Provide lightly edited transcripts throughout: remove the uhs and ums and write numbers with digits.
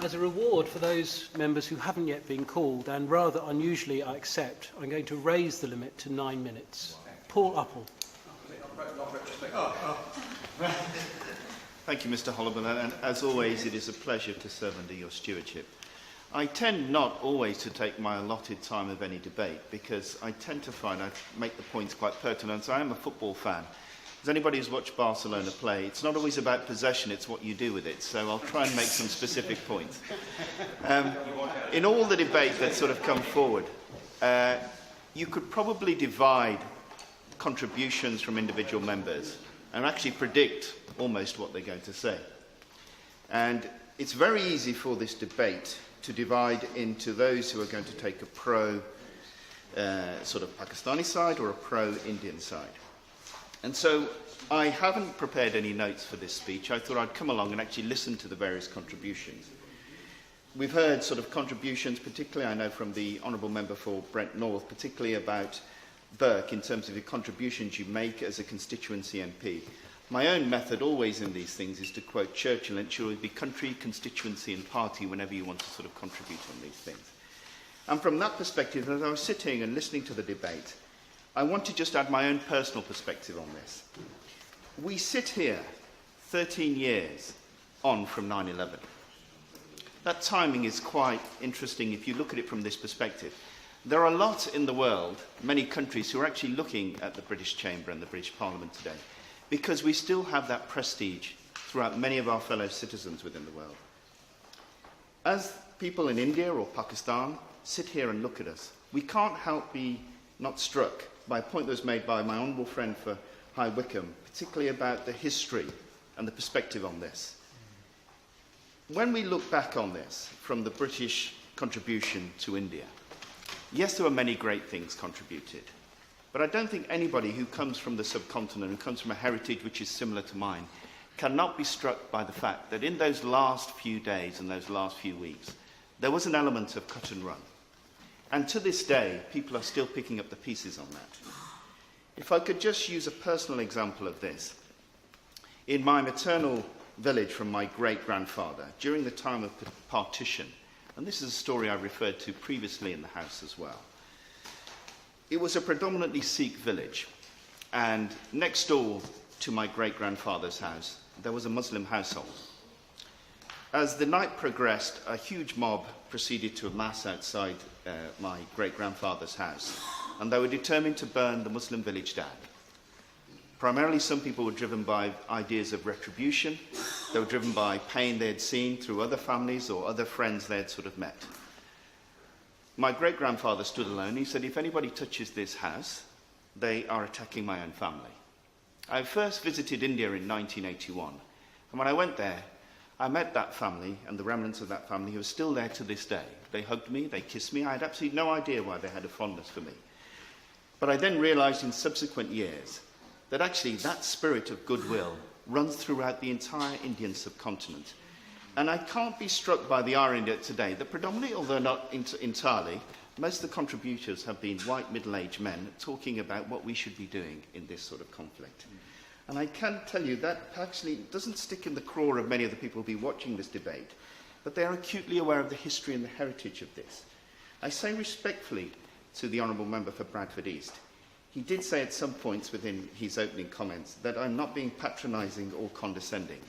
As a reward for those members who haven't yet been called, and rather unusually I accept, I'm going to raise the limit to 9 minutes. Paul Uppal. Thank you, Mr. Holliban, and as always, it is a pleasure to serve under your stewardship. I tend not always to take my allotted time of any debate because I tend to find I make the points quite pertinent. So I am a football fan. As anybody who's watched Barcelona play, it's not always about possession, it's what you do with it. So I'll try and make some specific points. In all the debate that's sort of come forward, you could probably divide contributions from individual members and actually predict almost what they're going to say. And it's very easy for this debate to divide into those who are going to take a pro sort of Pakistani side or a pro-Indian side. And so I haven't prepared any notes for this speech. I thought I'd come along and actually listen to the various contributions. We've heard sort of contributions, particularly I know from the Honourable Member for Brent North, particularly about Burke in terms of the contributions you make as a constituency MP. My own method always in these things is to quote Churchill, and it should be country, constituency and party whenever you want to sort of contribute on these things. And from that perspective, as I was sitting and listening to the debate, I want to just add my own personal perspective on this. We sit here 13 years on from 9/11. That timing is quite interesting if you look at it from this perspective. There are a lot in the world, many countries, who are actually looking at the British Chamber and the British Parliament today, because we still have that prestige throughout many of our fellow citizens within the world. As people in India or Pakistan sit here and look at us, we can't help be not struck by a point that was made by my honourable friend for High Wycombe, particularly about the history and the perspective on this. When we look back on this from the British contribution to India, yes, there were many great things contributed, but I don't think anybody who comes from the subcontinent, who comes from a heritage which is similar to mine, cannot be struck by the fact that in those last few days and those last few weeks, there was an element of cut and run. And to this day, people are still picking up the pieces on that. If I could just use a personal example of this. In my maternal village from my great-grandfather, during the time of partition, and this is a story I referred to previously in the House as well, it was a predominantly Sikh village, and next door to my great-grandfather's house, there was a Muslim household. As the night progressed, a huge mob proceeded to amass outside my great-grandfather's house, and they were determined to burn the Muslim village down. Primarily, some people were driven by ideas of retribution. They were driven by pain they had seen through other families or other friends they had sort of met. My great-grandfather stood alone. He said, if anybody touches this house, they are attacking my own family. I first visited India in 1981, and when I went there, I met that family and the remnants of that family who are still there to this day. They hugged me, they kissed me. I had absolutely no idea why they had a fondness for me. But I then realised in subsequent years that actually that spirit of goodwill runs throughout the entire Indian subcontinent. And I can't be struck by the irony that today, that predominantly, although not entirely, most of the contributors have been white middle-aged men talking about what we should be doing in this sort of conflict. And I can tell you that actually doesn't stick in the craw of many of the people who will be watching this debate, but they are acutely aware of the history and the heritage of this. I say respectfully to the Honourable Member for Bradford East, he did say at some points within his opening comments that I'm not being patronising or condescending.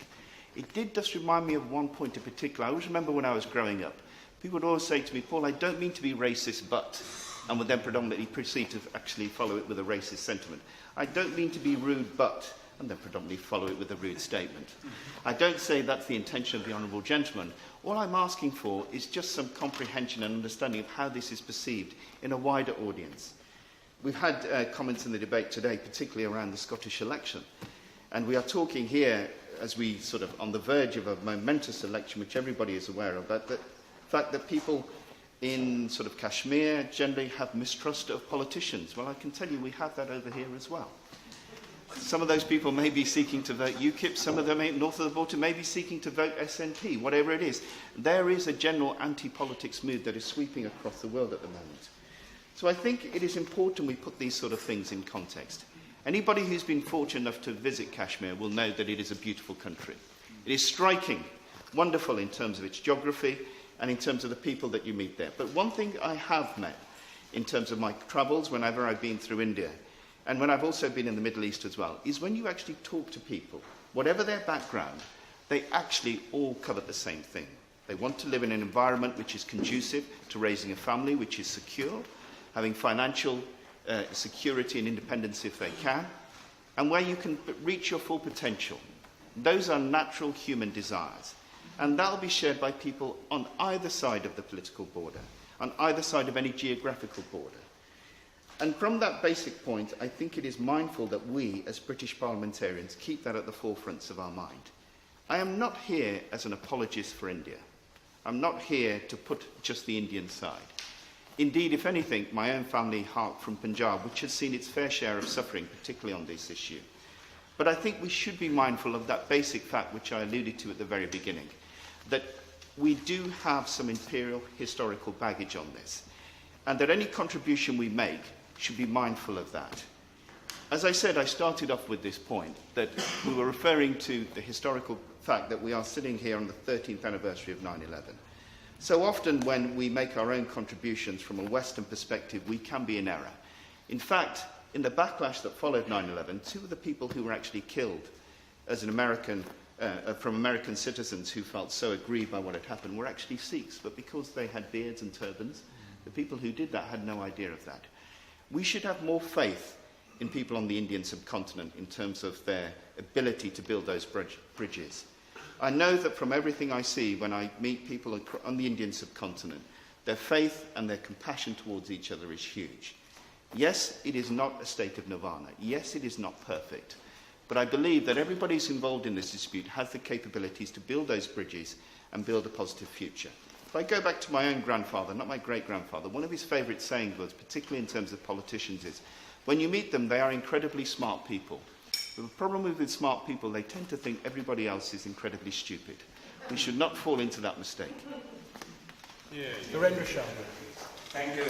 It did just remind me of one point in particular. I always remember when I was growing up, people would always say to me, Paul, I don't mean to be racist, but, and would then predominantly proceed to actually follow it with a racist sentiment. I don't mean to be rude, but, and then predominantly follow it with a rude statement. I don't say that's the intention of the Honourable Gentleman. All I'm asking for is just some comprehension and understanding of how this is perceived in a wider audience. We've had comments in the debate today, particularly around the Scottish election, and we are talking here, as we sort of on the verge of a momentous election, which everybody is aware of, about the fact that people in sort of Kashmir generally have mistrust of politicians. Well, I can tell you we have that over here as well. Some of those people may be seeking to vote UKIP, some of them north of the border may be seeking to vote SNP, whatever it is. There is a general anti-politics mood that is sweeping across the world at the moment. So I think it is important we put these sort of things in context. Anybody who's been fortunate enough to visit Kashmir will know that it is a beautiful country. It is striking wonderful in terms of its geography and in terms of the people that you meet there. But one thing I have met in terms of my travels, whenever I've been through India, and when I've also been in the Middle East as well, is when you actually talk to people, whatever their background, they actually all cover the same thing. They want to live in an environment which is conducive to raising a family, which is secure, having financial security and independence if they can, and where you can reach your full potential. Those are natural human desires. And that will be shared by people on either side of the political border, on either side of any geographical border. And from that basic point, I think it is mindful that we, as British parliamentarians, keep that at the forefront of our mind. I am not here as an apologist for India. I'm not here to put just the Indian side. Indeed, if anything, my own family hark from Punjab, which has seen its fair share of suffering, particularly on this issue. But I think we should be mindful of that basic fact which I alluded to at the very beginning, that we do have some imperial historical baggage on this, and that any contribution we make should be mindful of that. As I said, I started off with this point, that we were referring to the historical fact that we are sitting here on the 13th anniversary of 9/11. So often when we make our own contributions from a Western perspective, we can be in error. In fact, in the backlash that followed 9/11, two of the people who were actually killed as an American, from American citizens who felt so aggrieved by what had happened were actually Sikhs, but because they had beards and turbans, the people who did that had no idea of that. We should have more faith in people on the Indian subcontinent in terms of their ability to build those bridges. I know that from everything I see when I meet people on the Indian subcontinent, their faith and their compassion towards each other is huge. Yes, it is not a state of nirvana. Yes, it is not perfect. But I believe that everybody who's involved in this dispute has the capabilities to build those bridges and build a positive future. If I go back to my own grandfather, not my great-grandfather, one of his favourite sayings was, particularly in terms of politicians, is, when you meet them, they are incredibly smart people. But the problem with smart people, they tend to think everybody else is incredibly stupid. We should not fall into that mistake. Narendra Shah. Thank you.